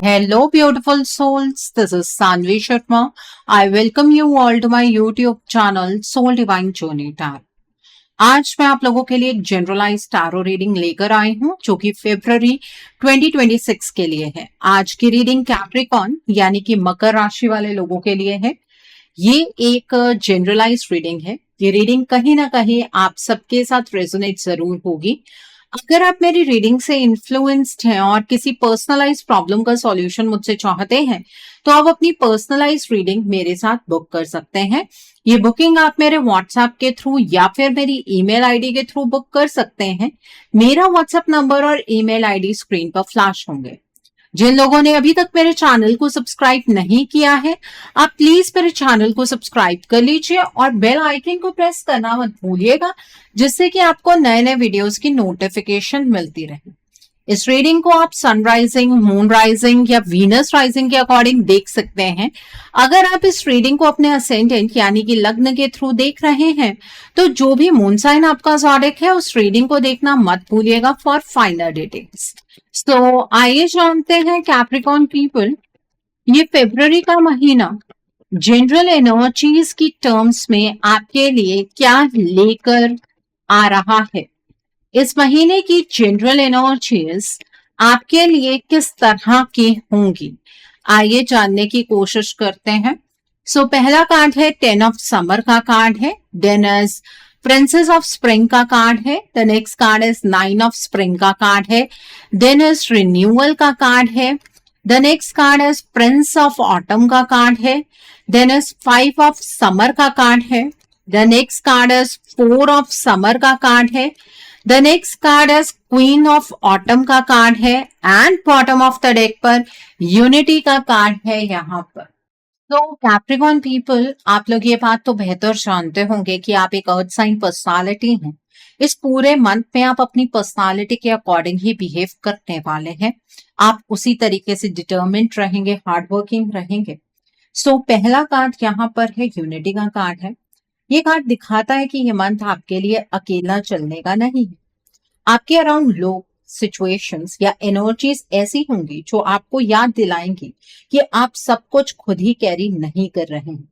Hello, beautiful souls. This is Sanvi Sharma. I welcome you all to my YouTube channel Soul Divine Journey Tarot. आज मैं आप लोगों के लिए एक जनरलाइज टैरो रीडिंग लेकर आई हूं जो कि फरवरी 2026 के लिए है। आज की रीडिंग कैप्रिकॉर्न यानी कि मकर राशि वाले लोगों के लिए है। ये एक जनरलाइज रीडिंग है। ये रीडिंग कहीं ना कहीं आप सबके साथ रेजोनेट जरूर होगी। अगर आप मेरी रीडिंग से इन्फ्लुएंस्ड हैं और किसी पर्सनलाइज प्रॉब्लम का सॉल्यूशन मुझसे चाहते हैं तो आप अपनी पर्सनलाइज रीडिंग मेरे साथ बुक कर सकते हैं। ये बुकिंग आप मेरे व्हाट्सएप के थ्रू या फिर मेरी ईमेल आईडी के थ्रू बुक कर सकते हैं। मेरा व्हाट्सएप नंबर और ईमेल आईडी स्क्रीन पर फ्लैश होंगे। जिन लोगों ने अभी तक मेरे चैनल को सब्सक्राइब नहीं किया है, आप प्लीज मेरे चैनल को सब्सक्राइब कर लीजिए और बेल आइकन को प्रेस करना मत भूलिएगा, जिससे कि आपको नए नए वीडियोस की नोटिफिकेशन मिलती रहे। इस रीडिंग को आप सनराइजिंग, मून राइजिंग या वीनस राइजिंग के अकॉर्डिंग देख सकते हैं। अगर आप इस रीडिंग को अपने असेंडेंट यानी कि लग्न के थ्रू देख रहे हैं तो जो भी मून साइन आपका ज़ोडिएक है उस रीडिंग को देखना मत भूलिएगा फॉर फाइनल डिटेल्स। तो आइए जानते हैं कैप्रिकॉर्न पीपल, ये फरवरी का महीना जनरल एनर्जीज की टर्म्स में आपके लिए क्या लेकर आ रहा है। इस महीने की जनरल एनर्जीज आपके लिए किस तरह की होंगी, आइए जानने की कोशिश करते हैं। पहला कार्ड है 10 ऑफ समर का कार्ड है, then is princess of spring का कार्ड है, the next card is 9 of spring का कार्ड है, देन इज रिन्यूअल का कार्ड है, the next card is prince of autumn का कार्ड है, देन इज 5 ऑफ समर का कार्ड है, the next card is 4 of summer का कार्ड है, the next card is queen of autumn का card है and bottom of the deck पर unity का कार्ड है यहाँ पर। तो कैप्रिकॉर्न पीपल, आप लोग ये बात तो बेहतर जानते होंगे कि आप एक अर्थ साइन पर्सनालिटी हैं। इस पूरे मंथ में आप अपनी पर्सनालिटी के अकॉर्डिंग ही बिहेव करने वाले हैं। आप उसी तरीके से डिटर्मिन्ड रहेंगे, हार्ड वर्किंग रहेंगे। पहला कार्ड यहाँ पर है यूनिटी का कार्ड है। ये कार्ड दिखाता है कि ये मंथ आपके लिए अकेला चलने का नहीं है। आपके अराउंड लोग, सिचुएशंस या एनर्जीज ऐसी होंगी जो आपको याद दिलाएंगी कि आप सब कुछ खुद ही कैरी नहीं कर रहे हैं।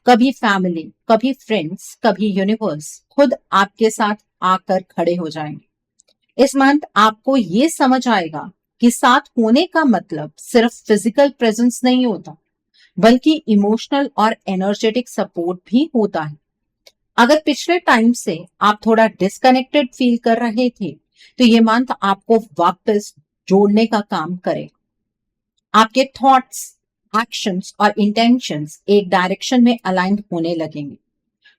कभी फैमिली, कभी फ्रेंड्स, कभी यूनिवर्स खुद आपके साथ आकर खड़े हो जाएंगे। इस मंथ आपको ये समझ आएगा कि साथ होने का मतलब सिर्फ फिजिकल प्रेजेंस नहीं होता, बल्कि इमोशनल और एनर्जेटिक सपोर्ट भी होता है। अगर पिछले टाइम से आप थोड़ा डिस्कनेक्टेड फील कर रहे थे तो ये मंथ आपको वापस जोड़ने का काम करेगा। आपके थॉट्स, एक्शंस और इंटेंशंस एक डायरेक्शन में अलाइन होने लगेंगे।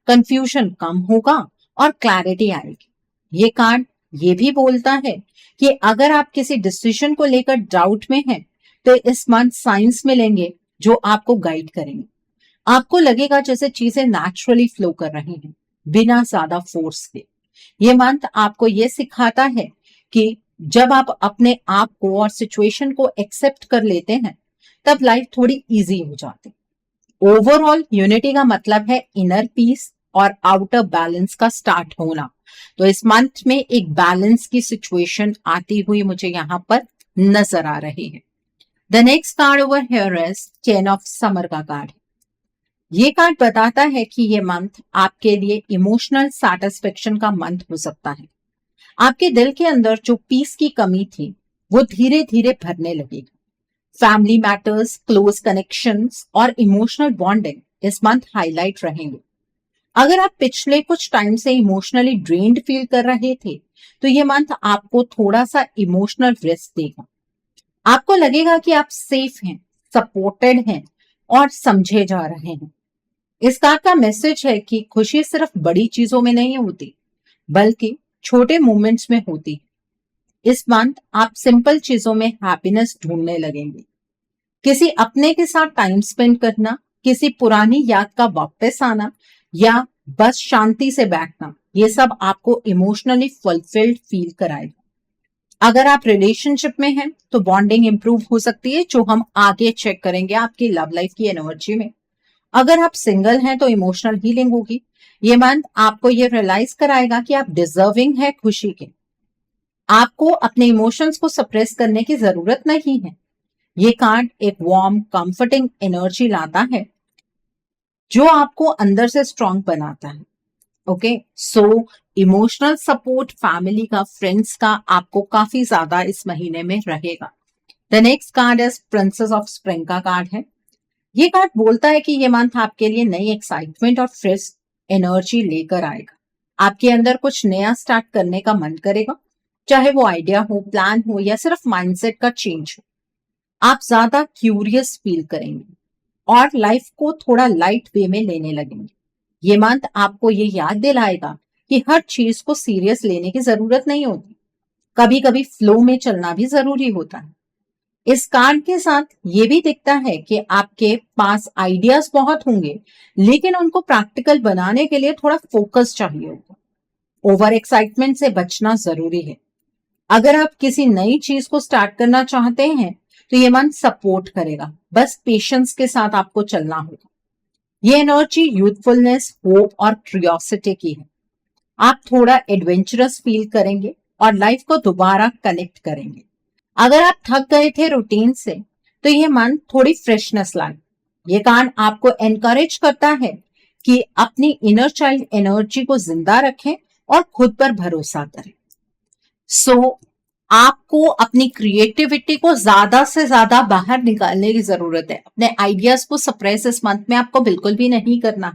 कंफ्यूजन कम होगा और क्लैरिटी आएगी। ये कार्ड ये भी बोलता है कि अगर आप किसी डिसीजन को लेकर डाउट में हैं तो इस मंथ साइंस मिलेंगे जो आपको गाइड करेंगे। आपको लगेगा जैसे चीजें नेचुरली फ्लो कर रही हैं, बिना ज्यादा फोर्स के। ये मंथ आपको ये सिखाता है कि जब आप अपने आप को और सिचुएशन को एक्सेप्ट कर लेते हैं तब लाइफ थोड़ी इजी हो जाती। ओवरऑल यूनिटी का मतलब है इनर पीस और आउटर बैलेंस का स्टार्ट होना। तो इस मंथ में एक बैलेंस की सिचुएशन आती हुई मुझे यहाँ पर नजर आ रही है। The next card over here is 10 of summer का कार्ड। ये कार्ड बताता है कि ये मंथ आपके लिए इमोशनल सैटिस्फैक्शन का मंथ हो सकता है। आपके दिल के अंदर जो पीस की कमी थी वो धीरे धीरे भरने लगेगी। फैमिली मैटर्स, क्लोज कनेक्शंस और इमोशनल बॉन्डिंग इस मंथ हाईलाइट रहेंगे। अगर आप पिछले कुछ टाइम से इमोशनली ड्रेन्ड फील कर रहे थे तो ये मंथ आपको थोड़ा सा इमोशनल रेस्ट देगा। आपको लगेगा कि आप सेफ हैं, सपोर्टेड हैं और समझे जा रहे हैं। इस कार्ड का मैसेज है कि खुशी सिर्फ बड़ी चीजों में नहीं होती, बल्कि छोटे मोमेंट्स में होती है। इस मंथ आप सिंपल चीजों में हैप्पीनेस ढूंढने लगेंगे। किसी अपने के साथ टाइम स्पेंड करना, किसी पुरानी याद का वापस आना या बस शांति से बैठना, ये सब आपको इमोशनली फुलफिल्ड फील कराएगा। अगर आप रिलेशनशिप में हैं तो बॉन्डिंग इंप्रूव हो सकती है, जो हम आगे चेक करेंगे आपकी लव लाइफ की एनर्जी में। अगर आप सिंगल हैं तो इमोशनल हीलिंग होगी। ये मंथ आपको ये रियलाइज कराएगा कि आप डिजर्विंग है खुशी के। आपको अपने इमोशंस को सप्रेस करने की जरूरत नहीं है। ये कार्ड एक वार्म कंफर्टिंग एनर्जी लाता है जो आपको अंदर से स्ट्रांग बनाता है। Okay, so emotional support family का, फ्रेंड्स का आपको काफी ज्यादा इस महीने में रहेगा। The next card is princess of spring का कार्ड है। ये कार्ड बोलता है कि ये मंथ आपके लिए नई एक्साइटमेंट और फ्रेश एनर्जी लेकर आएगा। आपके अंदर कुछ नया स्टार्ट करने का मन करेगा, चाहे वो आइडिया हो, प्लान हो या सिर्फ माइंडसेट का चेंज हो। आप ज्यादा क्यूरियस फील करेंगे और लाइफ को थोड़ा लाइट वे में लेने लगेंगे। ये मंथ आपको ये याद दिलाएगा कि हर चीज को सीरियस लेने की जरूरत नहीं होती, कभी कभी फ्लो में चलना भी जरूरी होता है। इस कार्ड के साथ ये भी दिखता है कि आपके पास आइडियाज बहुत होंगे, लेकिन उनको प्रैक्टिकल बनाने के लिए थोड़ा फोकस चाहिए होगा। ओवर एक्साइटमेंट से बचना जरूरी है। अगर आप किसी नई चीज को स्टार्ट करना चाहते हैं तो ये मन सपोर्ट करेगा, बस पेशेंस के साथ आपको चलना होगा। ये एनर्जी यूथफुलनेस, होप और क्यूरियोसिटी की है। आप थोड़ा एडवेंचरस फील करेंगे और लाइफ को दोबारा कनेक्ट करेंगे। अगर आप थक गए थे रूटीन से तो ये मन थोड़ी फ्रेशनेस लाए। ये कार्ड आपको एनकरेज करता है कि अपनी इनर चाइल्ड एनर्जी को जिंदा रखें और खुद पर भरोसा करें। सो आपको अपनी क्रिएटिविटी को ज्यादा से ज्यादा बाहर निकालने की जरूरत है। अपने आइडियाज को सप्रेस इस मंथ में आपको बिल्कुल भी नहीं करना।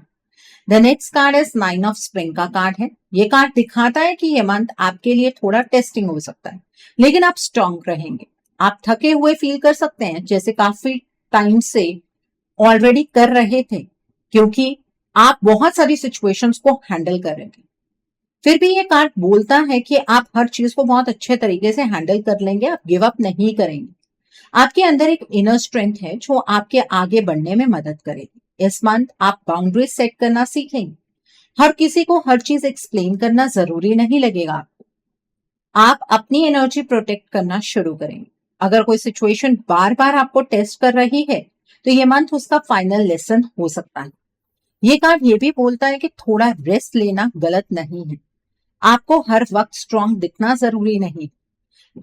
The next card is 9 of spring का कार्ड है। ये कार्ड दिखाता है कि ये मंथ आपके लिए थोड़ा टेस्टिंग हो सकता है, लेकिन आप स्ट्रांग रहेंगे। आप थके हुए फील कर सकते हैं, जैसे काफी टाइम से ऑलरेडी कर रहे थे, क्योंकि आप बहुत सारी सिचुएशंस को हैंडल कर रहे थे। फिर भी ये कार्ड बोलता है कि आप हर चीज को बहुत अच्छे तरीके से हैंडल कर लेंगे, आप गिव अप नहीं करेंगे। आपके अंदर एक इनर स्ट्रेंथ है जो आपके आगे बढ़ने में मदद करेगी। इस मंथ आप बाउंड्रीज सेट करना सीखेंगे। हर किसी को हर चीज एक्सप्लेन करना जरूरी नहीं लगेगा आपको। आप अपनी एनर्जी प्रोटेक्ट करना शुरू करेंगे। अगर कोई सिचुएशन बार बार आपको टेस्ट कर रही है तो ये मंथ उसका फाइनल लेसन हो सकता है। ये कार्ड ये भी बोलता है कि थोड़ा रेस्ट लेना गलत नहीं है। आपको हर वक्त स्ट्रांग दिखना जरूरी नहीं।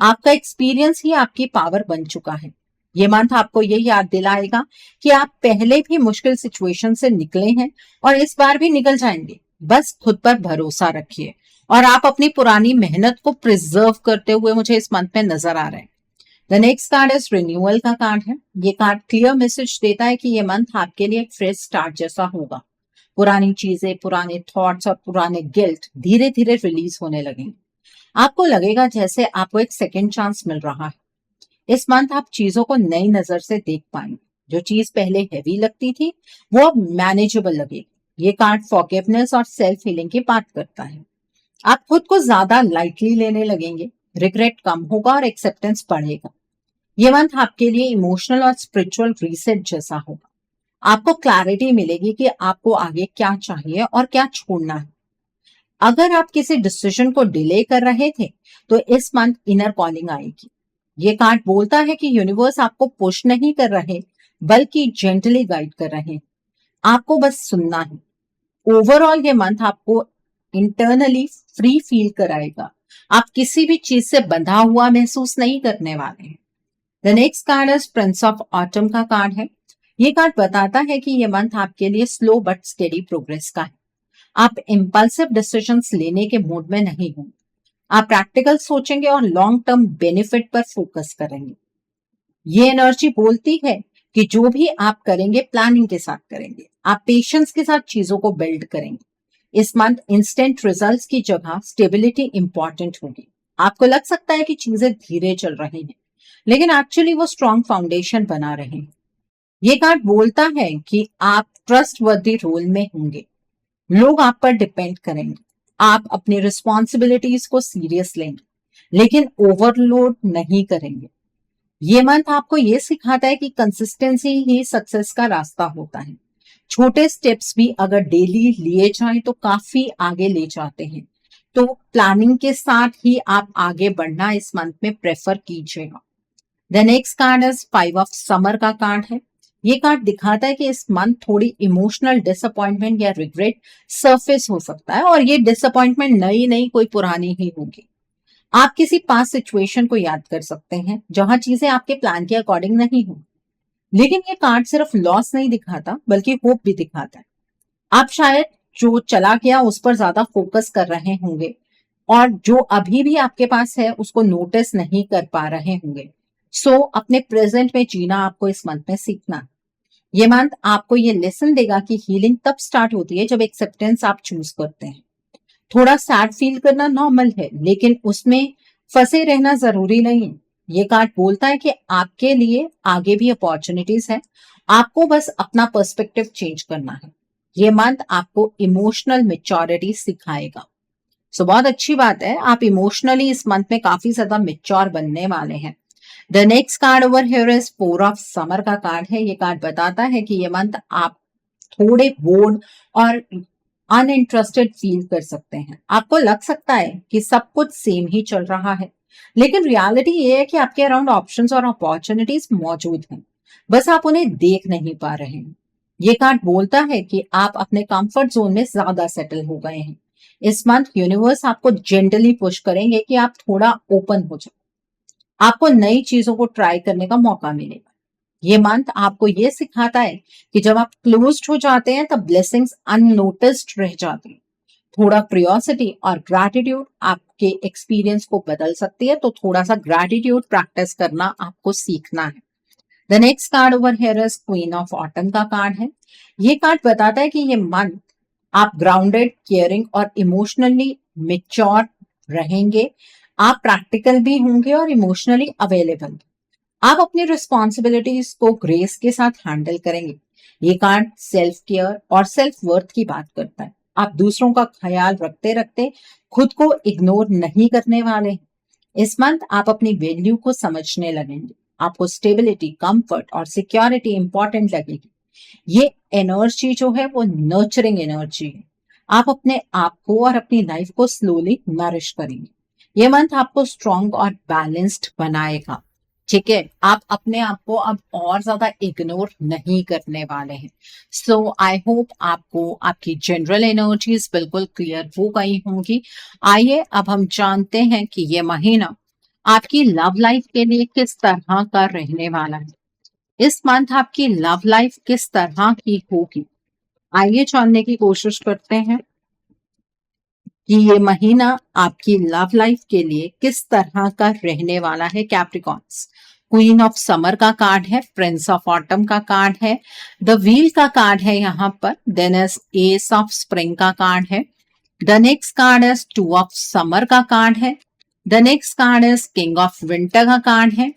आपका एक्सपीरियंस ही आपकी पावर बन चुका है। ये मंथ आपको ये याद दिलाएगा कि आप पहले भी मुश्किल सिचुएशन से निकले हैं और इस बार भी निकल जाएंगे। बस खुद पर भरोसा रखिए और आप अपनी पुरानी मेहनत को प्रिजर्व करते हुए मुझे इस मंथ में नजर आ रहे हैं। The next card is renewal का कार्ड है। ये कार्ड क्लियर मैसेज देता है कि ये मंथ आपके लिए एक फ्रेश स्टार्ट जैसा होगा। पुरानी चीजें, पुराने थॉट्स और पुराने गिल्ट धीरे धीरे रिलीज होने लगेंगे। आपको लगेगा जैसे आपको एक सेकेंड चांस मिल रहा है। इस मंथ आप चीजों को नई नजर से देख पाएंगे। जो चीज पहले हैवी लगती थी वो अब मैनेजेबल लगेगी। ये कार्ड फॉरगिवनेस और सेल्फ हीलिंग की बात करता है। आप खुद को ज्यादा लाइटली लेने लगेंगे, रिग्रेट कम होगा और एक्सेप्टेंस बढ़ेगा। ये मंथ आपके लिए इमोशनल और स्पिरिचुअल रीसेट जैसा होगा। आपको क्लैरिटी मिलेगी कि आपको आगे क्या चाहिए और क्या छोड़ना है। अगर आप किसी डिसीजन को डिले कर रहे थे तो इस मंथ इनर कॉलिंग आएगी। ये कार्ड बोलता है कि यूनिवर्स आपको पुश नहीं कर रहे, बल्कि जेंटली गाइड कर रहे हैं। आपको बस सुनना है। ओवरऑल ये मंथ आपको इंटरनली फ्री फील कराएगा। आप किसी भी चीज से बंधा हुआ महसूस नहीं करने वाले हैं। The next card is prince of autumn का कार्ड है। ये कार्ड बताता है कि ये मंथ आपके लिए स्लो बट स्टेडी प्रोग्रेस का है। आप इम्पल्सिव डिसीजंस लेने के मूड में नहीं होंगे। आप प्रैक्टिकल सोचेंगे और लॉन्ग टर्म बेनिफिट पर फोकस करेंगे। ये एनर्जी बोलती है कि जो भी आप करेंगे प्लानिंग के साथ करेंगे। आप पेशेंस के साथ चीजों को बिल्ड करेंगे। इस मंथ इंस्टेंट रिजल्ट्स की जगह स्टेबिलिटी इंपॉर्टेंट होगी। आपको लग सकता है कि चीजें धीरे चल रही हैं, लेकिन एक्चुअली वो स्ट्रॉन्ग फाउंडेशन बना रहे हैं। ये कार्ड बोलता है कि आप ट्रस्टवर्दी रोल में होंगे। लोग आप पर डिपेंड करेंगे। आप अपनी रिस्पॉन्सिबिलिटीज को सीरियस लेंगे, लेकिन ओवरलोड नहीं करेंगे। ये मंथ आपको ये सिखाता है कि कंसिस्टेंसी ही सक्सेस का रास्ता होता है। छोटे स्टेप्स भी अगर डेली लिए जाएं तो काफी आगे ले जाते हैं। तो प्लानिंग के साथ ही आप आगे बढ़ना इस मंथ में प्रेफर कीजिएगा। The next card is 5 of summer का कार्ड है। ये कार्ड दिखाता है कि इस मंथ थोड़ी इमोशनल डिसअपॉइंटमेंट या रिग्रेट सरफेस हो सकता है और ये डिसअपॉइंटमेंट नई कोई पुरानी ही होगी। आप किसी पास्ट सिचुएशन को याद कर सकते हैं जहां चीजें आपके प्लान के अकॉर्डिंग नहीं हो। लेकिन ये कार्ड सिर्फ लॉस नहीं दिखाता बल्कि होप भी दिखाता है। आप शायद जो चला गया उस पर ज्यादा फोकस कर रहे होंगे और जो अभी भी आपके पास है उसको नोटिस नहीं कर पा रहे होंगे। अपने प्रेजेंट में जीना आपको इस मंथ में सीखना है। ये मंथ आपको ये लेसन देगा कि हीलिंग तब स्टार्ट होती है जब एक्सेप्टेंस आप चूज करते हैं। थोड़ा सैड फील करना नॉर्मल है, लेकिन उसमें फंसे रहना जरूरी नहीं है। ये कार्ड बोलता है कि आपके लिए आगे भी अपॉर्चुनिटीज है, आपको बस अपना पर्सपेक्टिव चेंज करना है। ये मंथ आपको इमोशनल मेच्योरिटी सिखाएगा। बहुत अच्छी बात है, आप इमोशनली इस मंथ में काफी ज्यादा मेच्योर बनने वाले हैं। The next card over here is 4 of summer का कार्ड है। ये कार्ड बताता है कि ये मंथ आप थोड़े बोर्ड और अनइंटरेस्टेड फील कर सकते हैं। आपको लग सकता है कि सब कुछ सेम ही चल रहा है, लेकिन रियलिटी ये है कि आपके अराउंड ऑप्शंस और अपॉर्चुनिटीज मौजूद हैं, बस आप उन्हें देख नहीं पा रहे हैं। ये कार्ड बोलता है कि आप अपने कंफर्ट जोन में ज्यादा सेटल हो गए हैं। इस मंथ यूनिवर्स आपको जेंटली पुश करेंगे कि आप थोड़ा ओपन हो जाए, आपको नई चीजों को ट्राई करने का मौका मिलेगा। ये मंथ आपको ये सिखाता है कि जब आप क्लोज्ड हो जाते हैं तब ब्लेसिंग्स अननोटिस्ड रह जाती है। थोड़ा क्यूरियोसिटी और ग्रैटिट्यूड आपके एक्सपीरियंस को बदल सकती है, तो थोड़ा सा ग्रैटिट्यूड प्रैक्टिस करना आपको सीखना है। The next card over here is queen of autumn का कार्ड है। ये कार्ड बताता है कि ये मंथ आप ग्राउंडेड, केयरिंग और इमोशनली मेच्योर रहेंगे। आप प्रैक्टिकल भी होंगे और इमोशनली अवेलेबल। आप अपनी रिस्पॉन्सिबिलिटीज को ग्रेस के साथ हैंडल करेंगे। ये कार्ड सेल्फ केयर और सेल्फ वर्थ की बात करता है। आप दूसरों का ख्याल रखते रखते खुद को इग्नोर नहीं करने वाले हैं। इस मंथ आप अपनी वैल्यू को समझने लगेंगे। आपको स्टेबिलिटी, कंफर्ट और सिक्योरिटी इंपॉर्टेंट लगेगी। ये एनर्जी जो है वो नर्चरिंग एनर्जी है। आप अपने आप को और अपनी लाइफ को स्लोली नरिश करेंगे। ये मंथ आपको स्ट्रॉन्ग और बैलेंस्ड बनाएगा। ठीक है, आप अपने आप को अब और ज्यादा इग्नोर नहीं करने वाले हैं। आई होप आपको आपकी जनरल एनर्जीज बिल्कुल क्लियर हो गई होंगी। आइए अब हम जानते हैं कि ये महीना आपकी लव लाइफ के लिए किस तरह का रहने वाला है। इस मंथ आपकी लव लाइफ किस तरह की होगी, आइए जानने की कोशिश करते हैं कि ये महीना आपकी लव लाइफ के लिए किस तरह का रहने वाला है। कैप्रिकॉन्स, क्वीन ऑफ समर का कार्ड है, प्रिंस ऑफ ऑटम का कार्ड है, द व्हील का कार्ड है यहाँ पर, then is ace of spring का कार्ड है, the next card is 2 of summer का कार्ड है, the next card is king of winter का कार्ड है,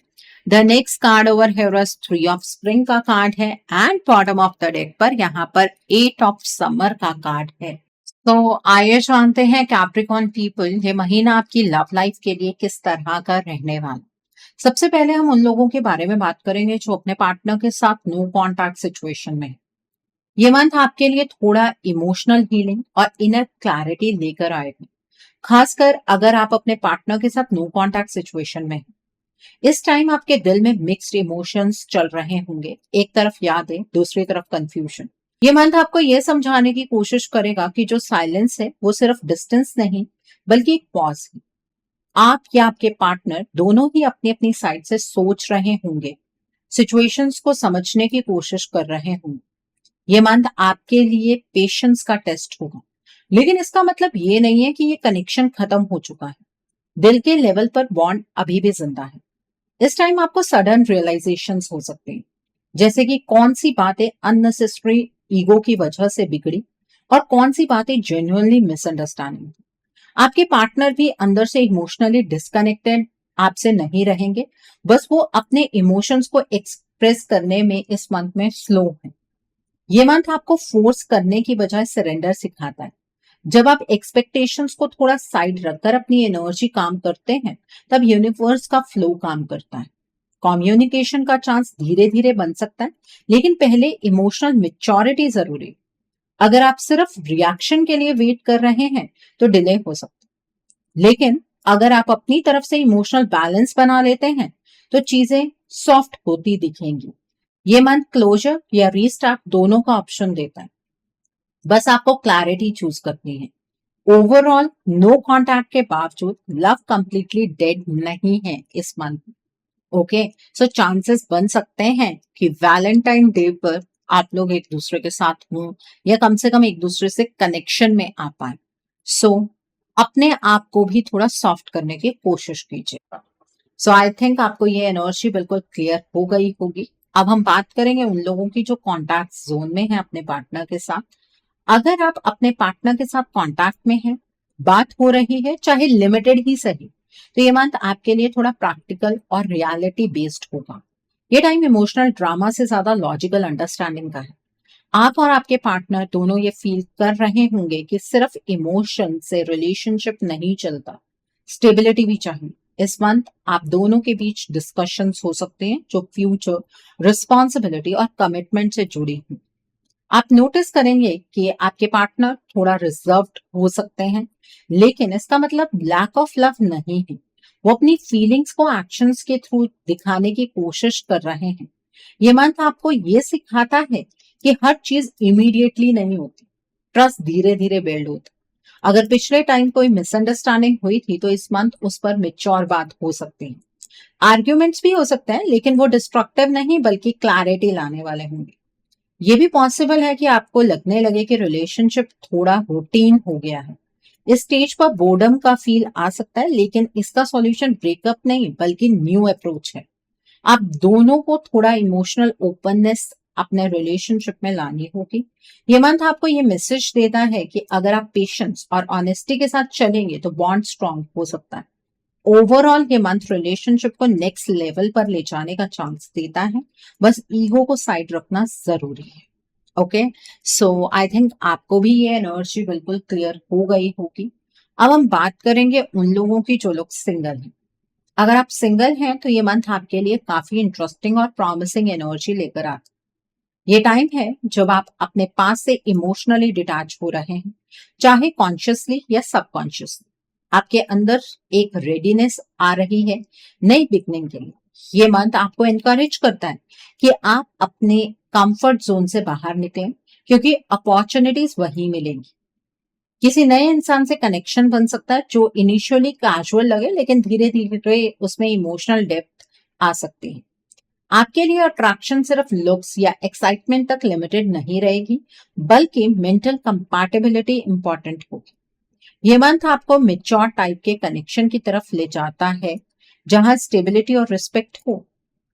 the next card over here is 3 of spring का कार्ड है, and bottom of the deck पर यहाँ पर 8 ऑफ समर का कार्ड है। आइए जानते हैं कैप्रिकॉर्न पीपल, ये महीना आपकी लव लाइफ के लिए किस तरह का रहने वाला। सबसे पहले हम उन लोगों के बारे में बात करेंगे जो अपने पार्टनर के साथ नो कॉन्टैक्ट सिचुएशन में है। ये मंथ आपके लिए थोड़ा इमोशनल हीलिंग और इनर क्लैरिटी लेकर आएगा, खासकर अगर आप अपने पार्टनर के साथ नो कॉन्टैक्ट सिचुएशन में हैं। इस टाइम आपके दिल में मिक्स्ड इमोशंस चल रहे होंगे, एक तरफ यादें, दूसरी तरफ कंफ्यूजन। ये मंथ आपको यह समझाने की कोशिश करेगा कि जो साइलेंस है वो सिर्फ डिस्टेंस नहीं बल्कि एक पॉज है। आप या आपके पार्टनर दोनों ही अपनी अपनी साइड से सोच रहे होंगे, सिचुएशंस को समझने की कोशिश कर रहे होंगे। ये मंथ आपके लिए पेशेंस का टेस्ट होगा, लेकिन इसका मतलब ये नहीं है कि ये कनेक्शन खत्म हो चुका है। दिल के लेवल पर बॉन्ड अभी भी जिंदा है। इस टाइम आपको सडन रियलाइजेशंस हो सकते हैं, जैसे कि कौन सी बातें अननेसेसरी ईगो की वजह से बिगड़ी और कौन सी बातें जेन्युइनली मिसअंडरस्टैंडिंग। आपके पार्टनर भी अंदर से इमोशनली डिस्कनेक्टेड आपसे नहीं रहेंगे, बस वो अपने इमोशंस को एक्सप्रेस करने में इस मंथ में स्लो है। ये मंथ आपको फोर्स करने की बजाय सरेंडर सिखाता है। जब आप एक्सपेक्टेशंस को थोड़ा साइड रखकर अपनी एनर्जी काम करते हैं, तब यूनिवर्स का फ्लो काम करता है। कम्युनिकेशन का चांस धीरे धीरे बन सकता है, लेकिन पहले इमोशनल मेच्योरिटी जरूरी है। अगर आप सिर्फ रिएक्शन के लिए वेट कर रहे हैं तो डिले हो सकता है, लेकिन अगर आप अपनी तरफ से इमोशनल बैलेंस बना लेते हैं तो चीजें सॉफ्ट होती दिखेंगी। ये मंथ क्लोजर या रीस्टार्ट दोनों का ऑप्शन देता है, बस आपको क्लैरिटी चूज करनी है। ओवरऑल नो कांटेक्ट के बावजूद लव कंप्लीटली डेड नहीं है इस मंथ। ओके, सो चांसेस बन सकते हैं कि वैलेंटाइन डे पर आप लोग एक दूसरे के साथ हों या कम से कम एक दूसरे से कनेक्शन में आ पाए। सो अपने आप को भी थोड़ा सॉफ्ट करने की कोशिश कीजिएगा। सो आई थिंक आपको ये एनर्जी बिल्कुल क्लियर हो गई होगी। अब हम बात करेंगे उन लोगों की जो कॉन्टैक्ट जोन में है अपने पार्टनर के साथ। अगर आप अपने पार्टनर के साथ कॉन्टैक्ट में हैं, बात हो रही है चाहे लिमिटेड ही सही, तो ये मंथ आपके लिए थोड़ा प्रैक्टिकल और रियलिटी बेस्ड होगा। ये टाइम इमोशनल ड्रामा से ज्यादा लॉजिकल अंडरस्टैंडिंग का है। आप और आपके पार्टनर दोनों ये फील कर रहे होंगे कि सिर्फ इमोशन से रिलेशनशिप नहीं चलता, स्टेबिलिटी भी चाहिए। इस मंथ आप दोनों के बीच डिस्कशंस हो सकते हैं जो फ्यूचर रिस्पॉन्सिबिलिटी और कमिटमेंट से जुड़ी हुई। आप नोटिस करेंगे कि आपके पार्टनर थोड़ा रिजर्व्ड हो सकते हैं, लेकिन इसका मतलब लैक ऑफ लव नहीं है। वो अपनी फीलिंग्स को एक्शंस के थ्रू दिखाने की कोशिश कर रहे हैं। ये मंथ आपको ये सिखाता है कि हर चीज इमीडिएटली नहीं होती, ट्रस्ट धीरे धीरे बिल्ड होता। अगर पिछले टाइम कोई मिसअंडरस्टैंडिंग हुई थी तो इस मंथ उस पर मेच्योर बात हो सकती है। आर्ग्यूमेंट्स भी हो सकते हैं, लेकिन वो डिस्ट्रक्टिव नहीं बल्कि क्लैरिटी लाने वाले होंगे। ये भी पॉसिबल है कि आपको लगने लगे कि रिलेशनशिप थोड़ा रूटीन हो गया है। इस स्टेज पर बोर्डम का फील आ सकता है, लेकिन इसका सॉल्यूशन ब्रेकअप नहीं बल्कि न्यू अप्रोच है। आप दोनों को थोड़ा इमोशनल ओपननेस अपने रिलेशनशिप में लानी होगी। ये मंथ आपको ये मैसेज देता है कि अगर आप पेशेंस और ऑनेस्टी के साथ चलेंगे तो बॉन्ड स्ट्रांग हो सकता है। ओवरऑल ये मंथ रिलेशनशिप को नेक्स्ट लेवल पर ले जाने का चांस देता है। बस ईगो को साइड रखना जरूरी है। ओके, सो आई थिंक आपको भी ये एनर्जी बिल्कुल क्लियर हो गई होगी। अब हम बात करेंगे उन लोगों की जो लोग सिंगल हैं। अगर आप सिंगल हैं तो ये मंथ आपके लिए काफी इंटरेस्टिंग और प्रॉमिसिंग एनर्जी लेकर आता है। ये टाइम है जब आप अपने पास से इमोशनली डिटैच हो रहे हैं, चाहे कॉन्शियसली या सबकॉन्शियसली। आपके अंदर एक रेडीनेस आ रही है नई बिगनिंग के लिए। ये मंथ आपको एनकरेज करता है कि आप अपने कंफर्ट जोन से बाहर निकलें, क्योंकि अपॉर्चुनिटीज वहीं मिलेंगी। किसी नए इंसान से कनेक्शन बन सकता है जो इनिशियली कैजुअल लगे, लेकिन धीरे धीरे उसमें इमोशनल डेप्थ आ सकती है। आपके लिए अट्रैक्शन सिर्फ लुक्स या एक्साइटमेंट तक लिमिटेड नहीं रहेगी, बल्कि मेंटल कंपैटिबिलिटी इंपॉर्टेंट होगी। ये मंथ आपको मेच्योर टाइप के कनेक्शन की तरफ ले जाता है, जहां स्टेबिलिटी और रिस्पेक्ट हो।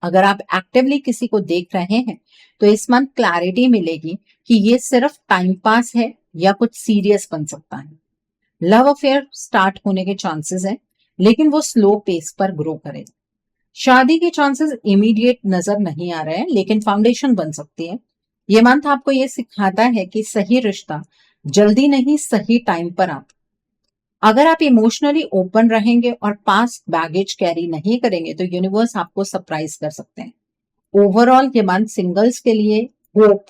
अगर आप एक्टिवली किसी को देख रहे हैं तो इस मंथ क्लैरिटी मिलेगी कि ये सिर्फ टाइम पास है या कुछ सीरियस बन सकता है। लव अफेयर स्टार्ट होने के चांसेस हैं, लेकिन वो स्लो पेस पर ग्रो करेगा। शादी के चांसेस इमीडिएट नजर नहीं आ रहे हैं, लेकिन फाउंडेशन बन सकती है। ये मंथ आपको ये सिखाता है कि सही रिश्ता जल्दी नहीं, सही टाइम पर आता। अगर आप इमोशनली ओपन रहेंगे और पास्ट बैगेज कैरी नहीं करेंगे तो यूनिवर्स आपको सरप्राइज कर सकते हैं। ओवरऑल ये मंथ सिंगल्स के लिए होप,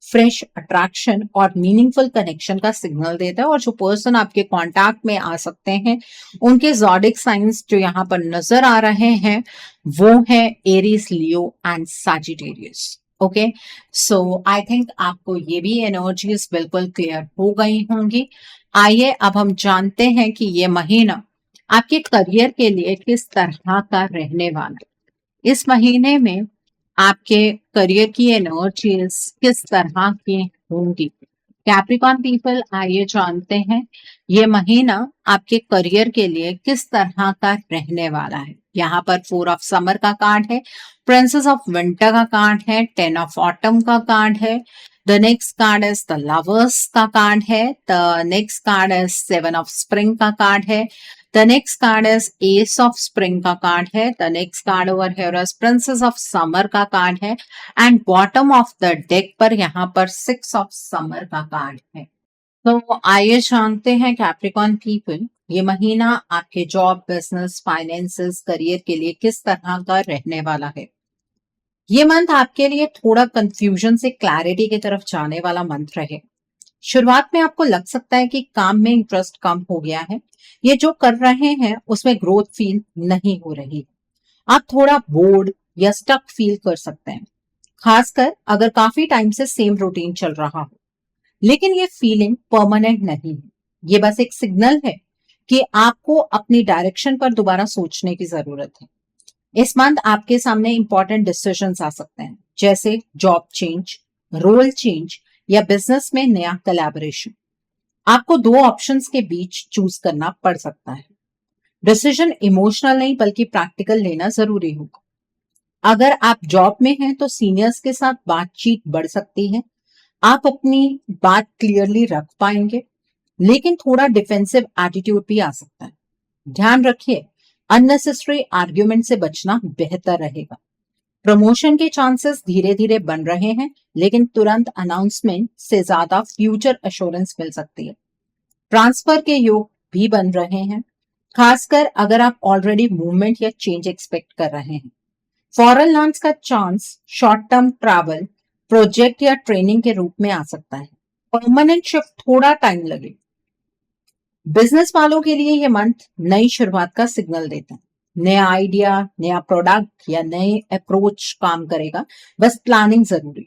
फ्रेश अट्रैक्शन और मीनिंगफुल कनेक्शन का सिग्नल देता है। और जो पर्सन आपके कांटेक्ट में आ सकते हैं, उनके ज़ोडिक साइंस जो यहाँ पर नजर आ रहे हैं वो है Aries, Leo and Sagittarius. Okay, so I think आपको ये भी एनर्जीज बिल्कुल क्लियर हो गई होंगी। आइए अब हम जानते हैं कि ये महीना आपके करियर के लिए किस तरह का रहने वाला है। इस महीने में आपके करियर की एनर्जीज किस तरह की होंगी। कैप्रिकॉर्न पीपल, आइए जानते हैं ये महीना आपके करियर के लिए किस तरह का रहने वाला है। यहाँ पर 4 ऑफ समर का कार्ड है, प्रिंसेस ऑफ विंटर का कार्ड है, 10 ऑफ ऑटम का कार्ड है, the next card is the lovers का कार्ड है, the next card is 7 of spring का कार्ड है, the next card is ace of spring का कार्ड है, the next card over here is princess of summer का card है, and bottom of the deck पर यहाँ पर 6 ऑफ समर का कार्ड है। तो आइए जानते हैं कैप्रिकॉर्न पीपल ये महीना आपके जॉब, बिजनेस, फाइनेंसेस, करियर के लिए किस तरह का रहने वाला है। ये मंथ आपके लिए थोड़ा कंफ्यूजन से क्लैरिटी की तरफ जाने वाला मंथ रहे। शुरुआत में आपको लग सकता है कि काम में इंटरेस्ट कम हो गया है, ये जो कर रहे हैं उसमें ग्रोथ फील नहीं हो रही। आप थोड़ा बोर्ड या स्टक फील कर सकते हैं, खासकर अगर काफी टाइम से सेम रूटीन चल रहा हो। लेकिन ये फीलिंग परमानेंट नहीं है, ये बस एक सिग्नल है कि आपको अपनी डायरेक्शन पर दोबारा सोचने की जरूरत है। इस मंथ आपके सामने इंपॉर्टेंट डिसीजंस आ सकते हैं, जैसे जॉब चेंज, रोल चेंज या बिजनेस में नया कोलैबोरेशन। आपको दो ऑप्शंस के बीच चूज करना पड़ सकता है। डिसीजन इमोशनल नहीं बल्कि प्रैक्टिकल लेना जरूरी होगा। अगर आप जॉब में हैं तो सीनियर्स के साथ बातचीत बढ़ सकती है। आप अपनी बात क्लियरली रख पाएंगे, लेकिन थोड़ा डिफेंसिव एटीट्यूड भी आ सकता है। ध्यान रखिए, अननेसेसरी आर्ग्यूमेंट से बचना बेहतर रहेगा। प्रमोशन के चांसेस धीरे धीरे बन रहे हैं, लेकिन तुरंत अनाउंसमेंट से ज्यादा फ्यूचर एश्योरेंस मिल सकती है। ट्रांसफर के योग भी बन रहे हैं, खासकर अगर आप ऑलरेडी मूवमेंट या चेंज एक्सपेक्ट कर रहे हैं। फॉरेन लैंड्स का chance short term travel, project या ट्रेनिंग के रूप में आ सकता है। परमानेंट शिफ्ट थोड़ा टाइम लगे। बिजनेस वालों के लिए ये मंथ नई शुरुआत का सिग्नल देता है। नया आइडिया, नया प्रोडक्ट या नए अप्रोच काम करेगा, बस प्लानिंग जरूरी।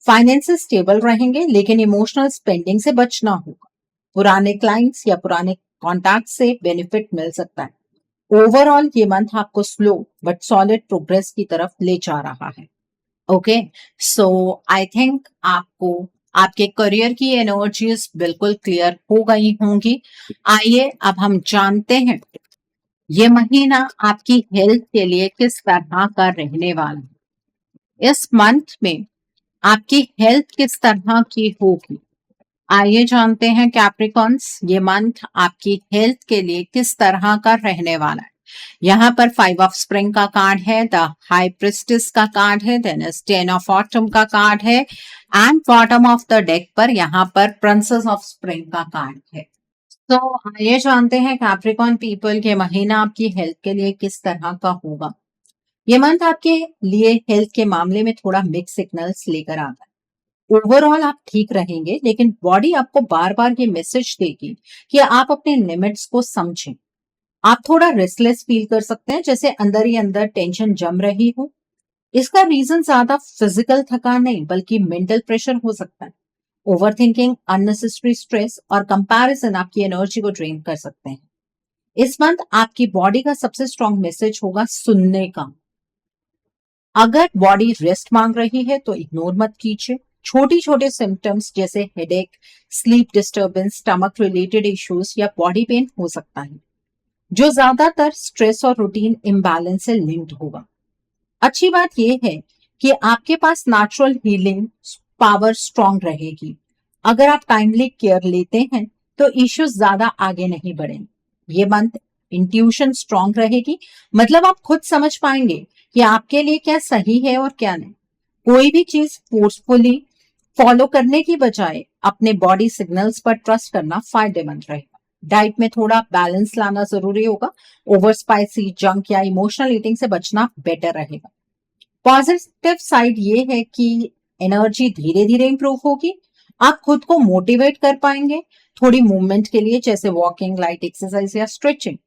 फाइनेंसेस स्टेबल रहेंगे, लेकिन इमोशनल स्पेंडिंग से बचना होगा। पुराने क्लाइंट्स या पुराने कॉन्टैक्ट से बेनिफिट मिल सकता है। ओवरऑल ये मंथ आपको स्लो बट सॉलिड प्रोग्रेस की तरफ ले जा रहा है। ओके, सो आई थिंक आपको आपके करियर की एनर्जीज बिल्कुल क्लियर हो गई होंगी। आइए अब हम जानते हैं ये महीना आपकी हेल्थ के लिए किस तरह का रहने वाला है। इस मंथ में आपकी हेल्थ किस तरह की होगी, आइए जानते हैं कैप्रिकॉन्स, ये मंथ आपकी हेल्थ के लिए किस तरह का रहने वाला है। यहाँ पर 5 ऑफ स्प्रिंग का कार्ड है, द हाई प्रिस्टेस का कार्ड है, देन 10 ऑफ ऑटम का कार्ड है and bottom of the deck पर यहाँ पर प्रिंसेस ऑफ स्प्रिंग का कार्ड है। तो आइए जानते हैं कैप्रिकॉन पीपल के महीना आपकी हेल्थ के लिए किस तरह का होगा। ये मंथ आपके लिए हेल्थ के मामले में थोड़ा मिक्स सिग्नल्स लेकर आता है। ओवरऑल आप ठीक रहेंगे, लेकिन बॉडी आपको बार बार ये मैसेज देगी कि आप अपने लिमिट्स को समझें। आप थोड़ा रेस्टलेस फील कर सकते हैं, जैसे अंदर ही अंदर टेंशन जम रही हो। इसका रीजन ज्यादा फिजिकल थकान नहीं बल्कि मेंटल प्रेशर हो सकता है। ओवरथिंकिंग, अननेसेसरी स्ट्रेस और कंपैरिजन आपकी एनर्जी को ड्रेन कर सकते हैं। इस मंथ आपकी बॉडी का सबसे स्ट्रॉन्ग मैसेज होगा सुनने का। अगर बॉडी रेस्ट मांग रही है तो इग्नोर मत कीजिए। छोटी छोटे सिम्टम्स जैसे headache, sleep disturbance, stomach related issues या बॉडी पेन हो सकता है, जो ज्यादातर स्ट्रेस और रूटीन इम्बैलेंस से लिंक्ड होगा। अच्छी बात यह है कि आपके पास नेचुरल हीलिंग पावर स्ट्रॉन्ग रहेगी। अगर आप टाइमली केयर लेते हैं तो इश्यूज ज्यादा आगे नहीं बढ़ेंगे। ये मंथ इंट्यूशन स्ट्रॉन्ग रहेगी, मतलब आप खुद समझ पाएंगे कि आपके लिए क्या सही है और क्या नहीं। कोई भी चीज फोर्सफुली फॉलो करने की बजाय अपने बॉडी सिग्नल्स पर ट्रस्ट करना फायदेमंद रहेगा। डाइट में थोड़ा बैलेंस लाना जरूरी होगा। ओवर स्पाइसी, जंक या इमोशनल ईटिंग से बचना बेटर रहेगा। पॉजिटिव साइड ये है कि एनर्जी धीरे धीरे इंप्रूव होगी। आप खुद को मोटिवेट कर पाएंगे थोड़ी मूवमेंट के लिए, जैसे वॉकिंग, लाइट एक्सरसाइज या स्ट्रेचिंग।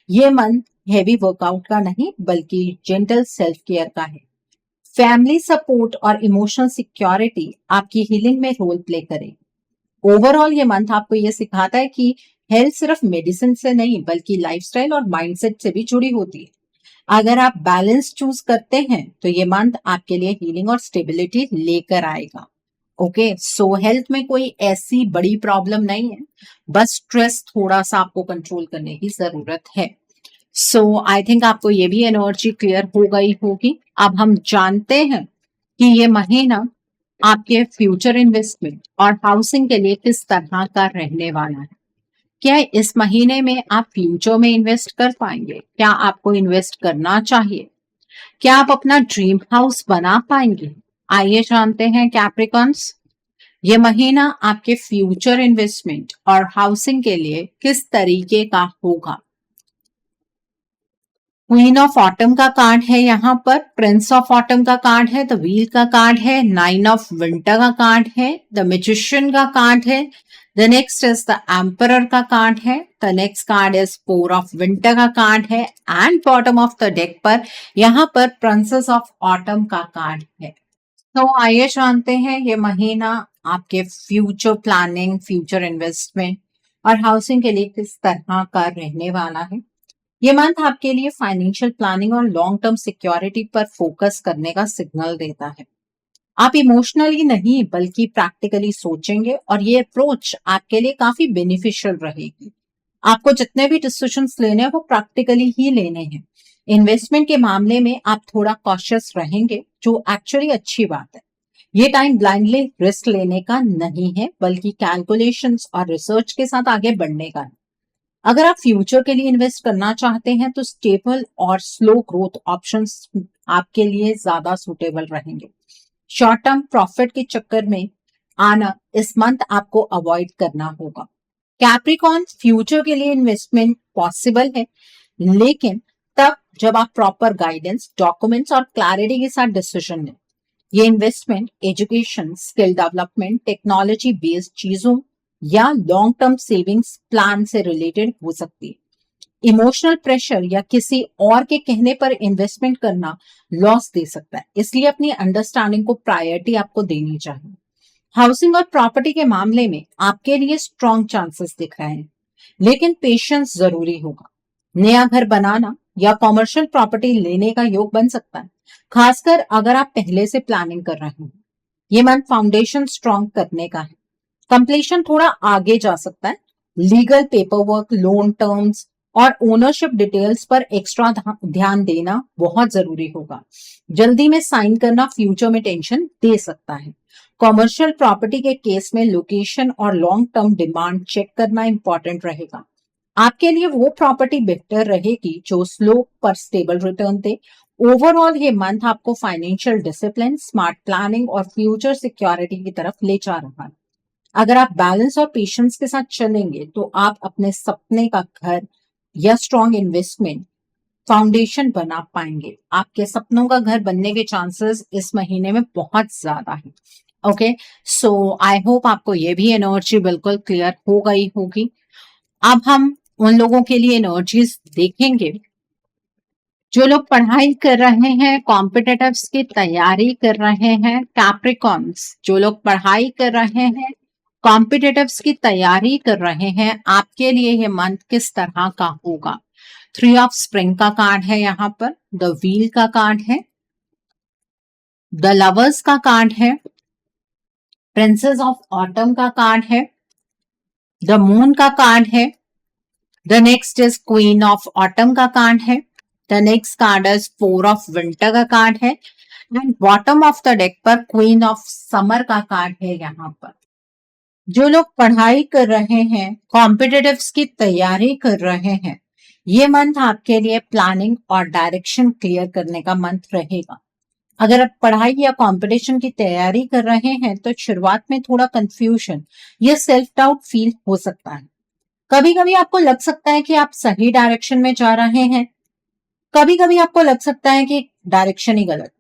ये मन हेवी वर्कआउट का नहीं बल्कि जेंटल सेल्फ केयर का है। फैमिली सपोर्ट और इमोशनल सिक्योरिटी आपकी हीलिंग में रोल प्ले करेगी। ओवरऑल ये मंथ आपको ये सिखाता है कि हेल्थ सिर्फ मेडिसिन से नहीं बल्कि लाइफस्टाइल और माइंडसेट से भी जुड़ी होती है। अगर आप बैलेंस चूज करते हैं तो ये मंथ आपके लिए हीलिंग और स्टेबिलिटी लेकर आएगा। ओके, सो हेल्थ में कोई ऐसी बड़ी प्रॉब्लम नहीं है, बस स्ट्रेस थोड़ा सा आपको कंट्रोल करने की जरूरत है। सो आई थिंक आपको ये भी एनर्जी क्लियर हो गई होगी। अब हम जानते हैं कि ये महीना आपके फ्यूचर इन्वेस्टमेंट और हाउसिंग के लिए किस तरह का रहने वाला है। क्या इस महीने में आप फ्यूचर में इन्वेस्ट कर पाएंगे? क्या आपको इन्वेस्ट करना चाहिए? क्या आप अपना ड्रीम हाउस बना पाएंगे? आइए जानते हैं कैप्रिकॉन्स, ये महीना आपके फ्यूचर इन्वेस्टमेंट और हाउसिंग के लिए किस तरीके का होगा। क्वीन ऑफ ऑटम का कार्ड है, यहाँ पर प्रिंस ऑफ ऑटम का कार्ड है, द व्हील का कार्ड है, 9 ऑफ विंटर का कार्ड है, द मैजिशियन का कार्ड है, the next is the emperor का कार्ड है, the next card is 4 of winter का कार्ड है and bottom of the deck पर यहाँ पर प्रिंसेस ऑफ ऑटम का कार्ड है। तो आइए जानते हैं ये महीना आपके फ्यूचर प्लानिंग, फ्यूचर इन्वेस्टमेंट और हाउसिंग के लिए किस तरह का रहने वाला है। ये मंथ आपके लिए फाइनेंशियल प्लानिंग और लॉन्ग टर्म सिक्योरिटी पर फोकस करने का सिग्नल देता है। आप इमोशनली नहीं बल्कि प्रैक्टिकली सोचेंगे और ये अप्रोच आपके लिए काफी बेनिफिशियल रहेगी। आपको जितने भी डिसीजंस लेने हैं वो प्रैक्टिकली ही लेने हैं। इन्वेस्टमेंट के मामले में आप थोड़ा कॉशियस रहेंगे, जो एक्चुअली अच्छी बात है। ये टाइम ब्लाइंडली रिस्क लेने का नहीं है, बल्कि कैलकुलेशंस और रिसर्च के साथ आगे बढ़ने का है। अगर आप फ्यूचर के लिए इन्वेस्ट करना चाहते हैं तो स्टेबल और स्लो ग्रोथ ऑप्शंस आपके लिए ज्यादा सुटेबल रहेंगे। शॉर्ट टर्म प्रॉफिट के चक्कर में आना इस मंथ आपको अवॉइड करना होगा। कैप्रिकॉन, फ्यूचर के लिए इन्वेस्टमेंट पॉसिबल है, लेकिन तब जब आप प्रॉपर गाइडेंस, डॉक्यूमेंट्स और क्लैरिटी के साथ डिसीजन लें। ये investment education, skill development, technology based चीजों या लॉन्ग टर्म सेविंग्स प्लान से रिलेटेड हो सकती है। इमोशनल प्रेशर या किसी और के कहने पर इन्वेस्टमेंट करना लॉस दे सकता है, इसलिए अपनी अंडरस्टैंडिंग को प्रायोरिटी आपको देनी चाहिए। हाउसिंग और प्रॉपर्टी के मामले में आपके लिए स्ट्रॉन्ग चांसेस दिख रहे हैं, लेकिन पेशेंस जरूरी होगा। नया घर बनाना या कॉमर्शियल प्रॉपर्टी लेने का योग बन सकता है, खासकर अगर आप पहले से प्लानिंग कर रहे हैं। ये मंथ फाउंडेशन स्ट्रॉन्ग करने का है। कंप्लीशन थोड़ा आगे जा सकता है। Legal paper work, loan terms और ओनरशिप डिटेल्स पर एक्स्ट्रा ध्यान देना बहुत जरूरी होगा। जल्दी में साइन करना फ्यूचर में टेंशन दे सकता है। कॉमर्शियल प्रॉपर्टी के केस में लोकेशन और लॉन्ग टर्म डिमांड चेक करना इंपॉर्टेंट रहेगा। आपके लिए वो प्रॉपर्टी बेहतर रहेगी जो स्लो पर स्टेबल रिटर्न दे। ओवरऑल ये मंथ आपको फाइनेंशियल डिसिप्लिन, स्मार्ट प्लानिंग और फ्यूचर सिक्योरिटी की तरफ ले जा रहा है। अगर आप बैलेंस और पेशेंस के साथ चलेंगे तो आप अपने सपने का घर या स्ट्रॉन्ग इन्वेस्टमेंट फाउंडेशन बना पाएंगे। आपके सपनों का घर बनने के चांसेस इस महीने में बहुत ज्यादा है। ओके, सो आई होप आपको ये भी एनर्जी बिल्कुल क्लियर हो गई होगी। अब हम उन लोगों के लिए एनर्जीज देखेंगे जो लोग पढ़ाई कर रहे हैं, कॉम्पिटिटिव्स की तैयारी कर रहे हैं। कैप्रिकॉन्स, जो लोग पढ़ाई कर रहे हैं, कॉम्पिटिटिव्स की तैयारी कर रहे हैं, आपके लिए ये मंथ किस तरह का होगा। 3 ऑफ स्प्रिंग का कार्ड है, यहाँ पर द व्हील का कार्ड है, द लवर्स का कार्ड है, प्रिंसेस ऑफ ऑटम का कार्ड है, द मून का कार्ड है, the next is queen of autumn का कार्ड है, the next card is 4 of winter का कार्ड है and bottom of the deck पर क्वीन ऑफ समर का कार्ड है। यहाँ पर जो लोग पढ़ाई कर रहे हैं, कॉम्पिटिटिव्स की तैयारी कर रहे हैं, ये मंथ आपके लिए प्लानिंग और डायरेक्शन क्लियर करने का मंथ रहेगा। अगर आप पढ़ाई या कंपटीशन की तैयारी कर रहे हैं तो शुरुआत में थोड़ा कंफ्यूजन या सेल्फ डाउट फील हो सकता है। कभी कभी आपको लग सकता है कि आप सही डायरेक्शन में जा रहे हैं, कभी कभी आपको लग सकता है कि डायरेक्शन ही गलत।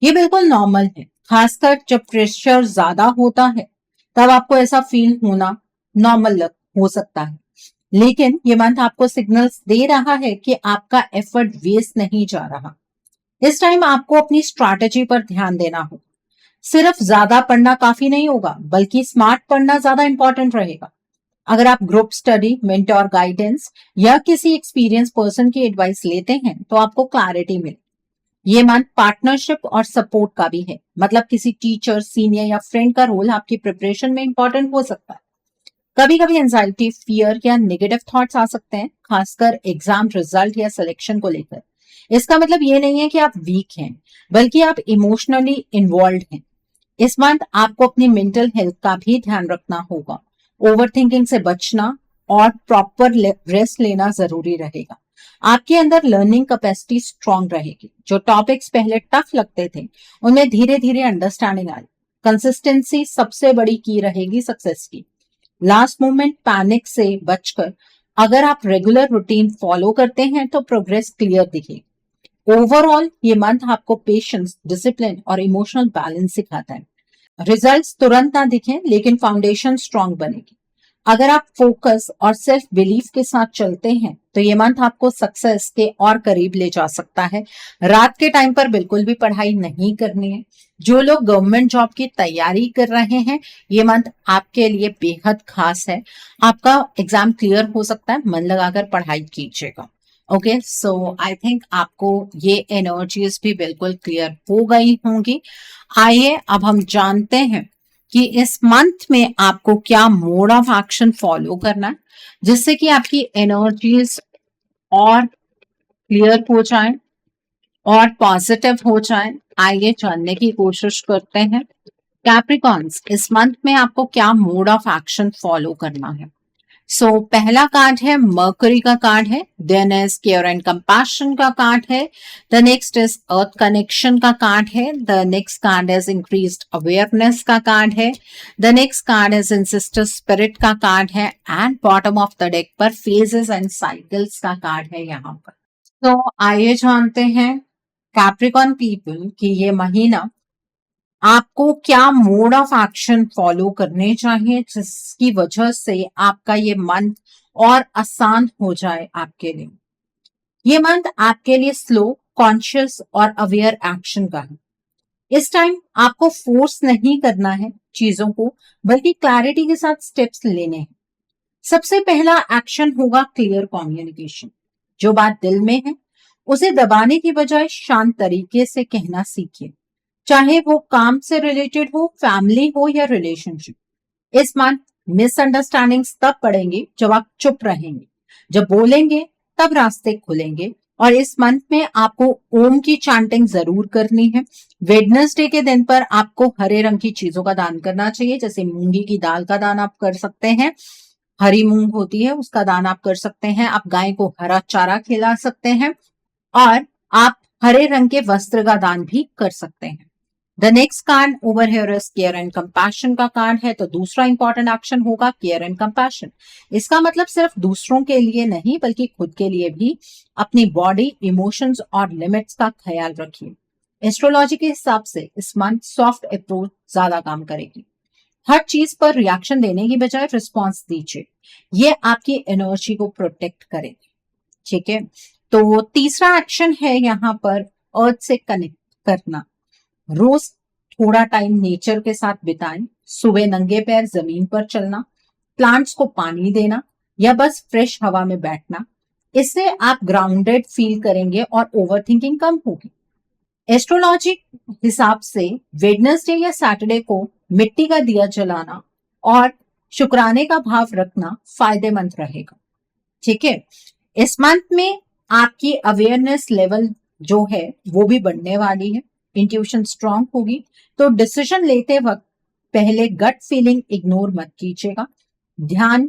ये बिल्कुल नॉर्मल है, खासकर जब प्रेशर ज्यादा होता है तब आपको ऐसा फील होना नॉर्मल हो सकता है। लेकिन ये मंथ आपको सिग्नल्स दे रहा है कि आपका एफर्ट वेस्ट नहीं जा रहा। इस टाइम आपको अपनी स्ट्रैटेजी पर ध्यान देना होगा। सिर्फ ज्यादा पढ़ना काफी नहीं होगा, बल्कि स्मार्ट पढ़ना ज्यादा इंपॉर्टेंट रहेगा। अगर आप ग्रुप स्टडी, मेंटोर गाइडेंस या किसी एक्सपीरियंस पर्सन की एडवाइस लेते हैं तो आपको क्लैरिटी मिले। ये मंथ पार्टनरशिप और सपोर्ट का भी है, मतलब किसी टीचर, सीनियर या फ्रेंड का रोल आपकी प्रिपरेशन में इंपॉर्टेंट हो सकता है। कभी कभी एंजाइटी, फियर या नेगेटिव थॉट्स आ सकते हैं, खासकर एग्जाम रिजल्ट या सिलेक्शन को लेकर। इसका मतलब ये नहीं है कि आप वीक हैं, बल्कि आप इमोशनली इन्वॉल्व हैं। इस मंथ आपको अपनी मेंटल हेल्थ का भी ध्यान रखना होगा। ओवर थिंकिंग से बचना और प्रॉपर रेस्ट लेना जरूरी रहेगा। आपके अंदर लर्निंग कैपेसिटी स्ट्रांग रहेगी। जो टॉपिक्स पहले टफ लगते थे उनमें धीरे धीरे अंडरस्टैंडिंग आई। कंसिस्टेंसी सबसे बड़ी की रहेगी सक्सेस की। लास्ट मोमेंट पैनिक से बचकर अगर आप रेगुलर रूटीन फॉलो करते हैं तो प्रोग्रेस क्लियर दिखेगी। ओवरऑल ये मंथ आपको पेशेंस, डिसिप्लिन और इमोशनल बैलेंस सिखाता है। रिजल्ट्स तुरंत ना दिखें, लेकिन फाउंडेशन स्ट्रांग बनेगी। अगर आप फोकस और सेल्फ बिलीफ के साथ चलते हैं तो ये मंथ आपको सक्सेस के और करीब ले जा सकता है। रात के टाइम पर बिल्कुल भी पढ़ाई नहीं करनी है। जो लोग गवर्नमेंट जॉब की तैयारी कर रहे हैं, ये मंथ आपके लिए बेहद खास है। आपका एग्जाम क्लियर हो सकता है, मन लगाकर पढ़ाई कीजिएगा। ओके, सो आई थिंक आपको ये एनर्जीज भी बिल्कुल क्लियर हो गई होंगी। आइए अब हम जानते हैं कि इस मंथ में आपको क्या मोड ऑफ एक्शन फॉलो करना है जिससे कि आपकी एनर्जीज और क्लियर हो जाए और पॉजिटिव हो जाए। आइए जानने की कोशिश करते हैं। कैप्रिकॉन्स, इस मंथ में आपको क्या मोड ऑफ एक्शन फॉलो करना है। पहला कार्ड है मर्करी का कार्ड है, then is care and compassion का कार्ड है, the next is earth connection का कार्ड है, the next card is increased awareness का कार्ड है, the next card is ancestor spirit का कार्ड है, and bottom of the deck पर phases and cycles का कार्ड है यहाँ पर। आइए जानते हैं कैप्रिकॉन पीपल कि ये महीना आपको क्या मोड ऑफ एक्शन फॉलो करने चाहिए जिसकी वजह से आपका ये मंथ और आसान हो जाए आपके लिए। ये मंथ आपके लिए स्लो, कॉन्शियस और अवेयर एक्शन का है। इस टाइम आपको फोर्स नहीं करना है चीजों को, बल्कि क्लैरिटी के साथ स्टेप्स लेने हैं। सबसे पहला एक्शन होगा क्लियर कम्युनिकेशन। जो बात दिल में है उसे दबाने की बजाय शांत तरीके से कहना सीखिए, चाहे वो काम से रिलेटेड हो, फैमिली हो या रिलेशनशिप। इस मंथ मिसअंडरस्टैंडिंग्स तब पड़ेंगे जब आप चुप रहेंगे। जब बोलेंगे तब रास्ते खुलेंगे। और इस मंथ में आपको ओम की चैंटिंग जरूर करनी है। वेडनेसडे के दिन पर आपको हरे रंग की चीजों का दान करना चाहिए, जैसे मूंगी की दाल का दान आप कर सकते हैं, हरी मूंग होती है उसका दान आप कर सकते हैं, आप गाय को हरा चारा खिला सकते हैं, और आप हरे रंग के वस्त्र का दान भी कर सकते हैं। The next card over here is care and compassion का कार्ड है। तो दूसरा इंपॉर्टेंट एक्शन होगा केयर एंड कंपैशन। इसका मतलब सिर्फ दूसरों के लिए नहीं बल्कि खुद के लिए भी अपनी बॉडी, इमोशंस और लिमिट्स का ख्याल रखिए। एस्ट्रोलॉजी के हिसाब से इस मंथ सॉफ्ट अप्रोच ज्यादा काम करेगी। हर चीज पर रिएक्शन देने की बजाय रिस्पॉन्स दीजिए, ये आपकी एनर्जी को प्रोटेक्ट करेगी। ठीक है, तो तीसरा एक्शन है यहाँ पर अर्थ से कनेक्ट करना। रोज थोड़ा टाइम नेचर के साथ बिताएं। सुबह नंगे पैर जमीन पर चलना, प्लांट्स को पानी देना या बस फ्रेश हवा में बैठना, इससे आप ग्राउंडेड फील करेंगे और ओवरथिंकिंग कम होगी। एस्ट्रोलॉजी हिसाब से वेडनेसडे या सैटरडे को मिट्टी का दिया जलाना और शुक्राने का भाव रखना फायदेमंद रहेगा। ठीक है, इस मंथ में आपकी अवेयरनेस लेवल जो है वो भी बढ़ने वाली है। इंट्यूशन स्ट्रांग होगी, तो डिसीजन लेते वक्त पहले गट फीलिंग इग्नोर मत कीजिएगा। ध्यान,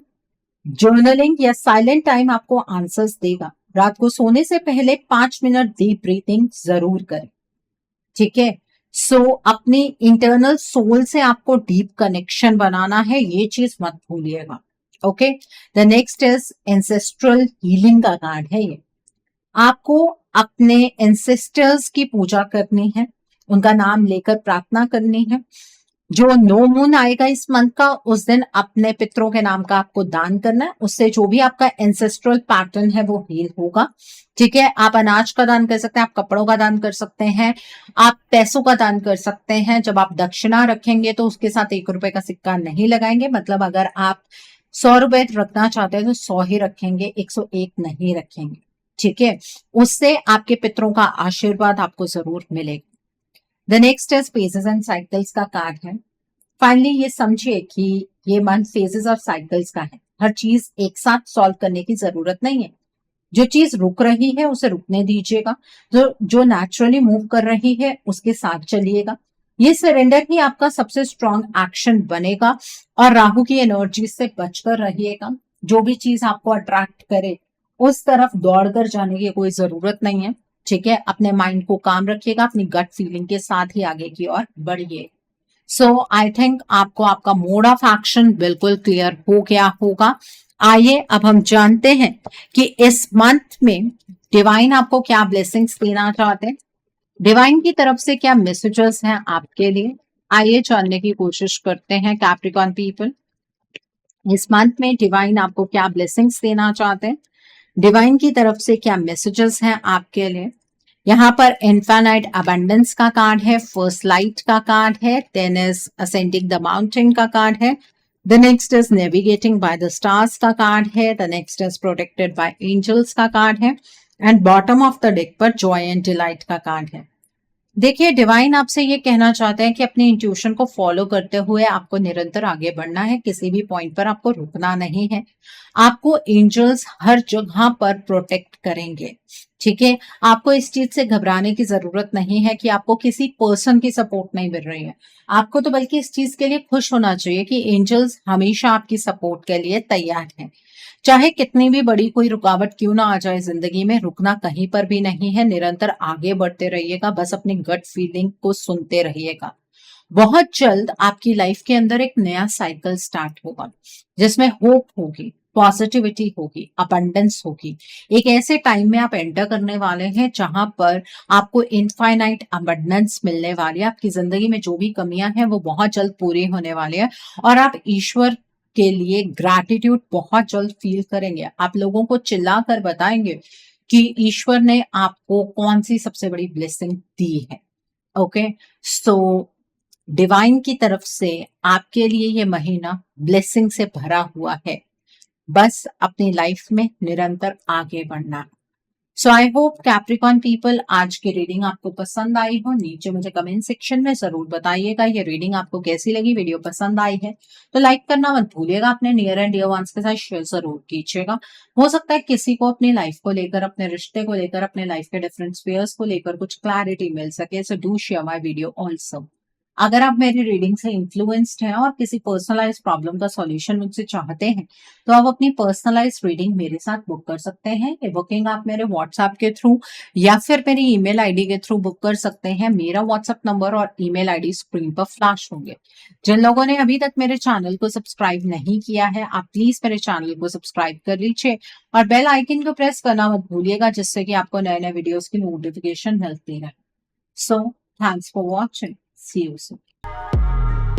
जर्नलिंग या साइलेंट टाइम आपको आंसर्स देगा। रात को सोने से पहले 5 मिनट डीप ब्रीथिंग जरूर करें। ठीक है, अपनी इंटरनल सोल से आपको डीप कनेक्शन बनाना है, ये चीज मत भूलिएगा। Okay, the next is ancestral healing का कार्ड है। ये आपको अपने एंसेस्टर्स की पूजा करनी है, उनका नाम लेकर प्रार्थना करनी है। जो नो मून आएगा इस मंथ का, उस दिन अपने पितरों के नाम का आपको दान करना है। उससे जो भी आपका एंसेस्ट्रल पैटर्न है वो हील होगा। ठीक है, आप अनाज का दान कर सकते हैं, आप कपड़ों का दान कर सकते हैं, आप पैसों का दान कर सकते हैं। जब आप दक्षिणा रखेंगे तो उसके साथ 1 रुपए का सिक्का नहीं लगाएंगे। मतलब अगर आप 100 रुपए रखना चाहते हैं तो 100 ही रखेंगे, 101 नहीं रखेंगे। ठीक है, उससे आपके पितरों का आशीर्वाद आपको जरूर मिलेगा। The next is phases and cycles का कार्ड है। फाइनली ये समझिए कि ये मंथ फेजेस और साइकिल्स का है। हर चीज एक साथ सॉल्व करने की जरूरत नहीं है। जो चीज रुक रही है उसे रुकने दीजिएगा, जो नेचुरली मूव कर रही है उसके साथ चलिएगा। ये सरेंडर ही आपका सबसे स्ट्रॉन्ग एक्शन बनेगा। और राहु की एनर्जी से बचकर रहिएगा। जो भी चीज आपको अट्रैक्ट करे उस तरफ दौड़कर जाने की कोई जरूरत नहीं है। ठीक है, अपने माइंड को काम रखिएगा, अपनी गट फीलिंग के साथ ही आगे की ओर बढ़िए। आई थिंक आपको आपका मोड ऑफ एक्शन बिल्कुल क्लियर हो गया होगा। आइए अब हम जानते हैं कि इस मंथ में डिवाइन आपको क्या ब्लेसिंग्स देना चाहते हैं, डिवाइन की तरफ से क्या मैसेजेस हैं आपके लिए। आइए जानने की कोशिश करते हैं कैप्रिकॉन पीपल। इस मंथ में डिवाइन आपको क्या ब्लेसिंग्स देना चाहते हैं, डिवाइन की तरफ से क्या मैसेजेस हैं आपके लिए। यहाँ पर इन्फानाइट अबंडेंस का कार्ड है, फर्स्ट लाइट का कार्ड है, then is ascending the mountain का कार्ड है, the next is navigating by the stars का कार्ड है, the next is protected by angels का कार्ड है, and bottom of the deck पर जॉय एंड डिलाइट का कार्ड है। देखिए डिवाइन आपसे ये कहना चाहते हैं कि अपनी इंट्यूशन को फॉलो करते हुए आपको निरंतर आगे बढ़ना है, किसी भी पॉइंट पर आपको रुकना नहीं है। आपको एंजल्स हर जगह पर प्रोटेक्ट करेंगे, ठीक है। आपको इस चीज से घबराने की जरूरत नहीं है कि आपको किसी पर्सन की सपोर्ट नहीं मिल रही है। आपको तो बल्कि इस चीज के लिए खुश होना चाहिए कि एंजल्स हमेशा आपकी सपोर्ट के लिए तैयार हैं। चाहे कितनी भी बड़ी कोई रुकावट क्यों ना आ जाए जिंदगी में, रुकना कहीं पर भी नहीं है, निरंतर आगे बढ़ते रहिएगा, बस अपनी गट फीलिंग को सुनते रहिएगा। बहुत जल्द आपकी लाइफ के अंदर एक नया साइकिल स्टार्ट होगा जिसमें होप होगी, पॉजिटिविटी होगी, अबंडेंस होगी। एक ऐसे टाइम में आप एंटर करने वाले हैं जहां पर आपको इनफाइनाइट अबंडेंस मिलने वाली है। आपकी जिंदगी में जो भी कमियां हैं वो बहुत जल्द पूरी होने वाली है और आप ईश्वर के लिए ग्रैटिट्यूड बहुत जल्द फील करेंगे। आप लोगों को चिल्ला कर बताएंगे कि ईश्वर ने आपको कौन सी सबसे बड़ी ब्लेसिंग दी है। ओके, सो डिवाइन की तरफ से आपके लिए ये महीना ब्लेसिंग से भरा हुआ है, बस अपनी लाइफ में निरंतर आगे बढ़ना। सो आई होप कैप्रिकॉन पीपल आज की रीडिंग आपको पसंद आई हो। नीचे मुझे कमेंट सेक्शन में जरूर बताइएगा ये रीडिंग आपको कैसी लगी। वीडियो पसंद आई है तो लाइक करना मत भूलिएगा, अपने नियर एंड डियर वंस के साथ शेयर जरूर कीजिएगा। हो सकता है किसी को अपनी लाइफ को लेकर, अपने रिश्ते को लेकर, अपने लाइफ के डिफरेंट स्फीयर्स को लेकर कुछ क्लैरिटी मिल सके। So do share my video also. अगर आप मेरी रीडिंग से इन्फ्लुएंस्ड हैं और किसी पर्सनलाइज प्रॉब्लम का सॉल्यूशन मुझसे चाहते हैं तो आप अपनी पर्सनलाइज रीडिंग मेरे साथ बुक कर सकते हैं। ये बुकिंग आप मेरे व्हाट्सएप के थ्रू या फिर मेरी ईमेल आईडी के थ्रू बुक कर सकते हैं। मेरा व्हाट्सएप नंबर और ईमेल आईडी स्क्रीन पर फ्लैश होंगे। जिन लोगों ने अभी तक मेरे चैनल को सब्सक्राइब नहीं किया है आप प्लीज मेरे चैनल को सब्सक्राइब कर लीजिए और बेल आइकन को प्रेस करना मत भूलिएगा जिससे कि आपको नए नए वीडियोस की नोटिफिकेशन मिलती रहे। So thanks for watching, see you soon.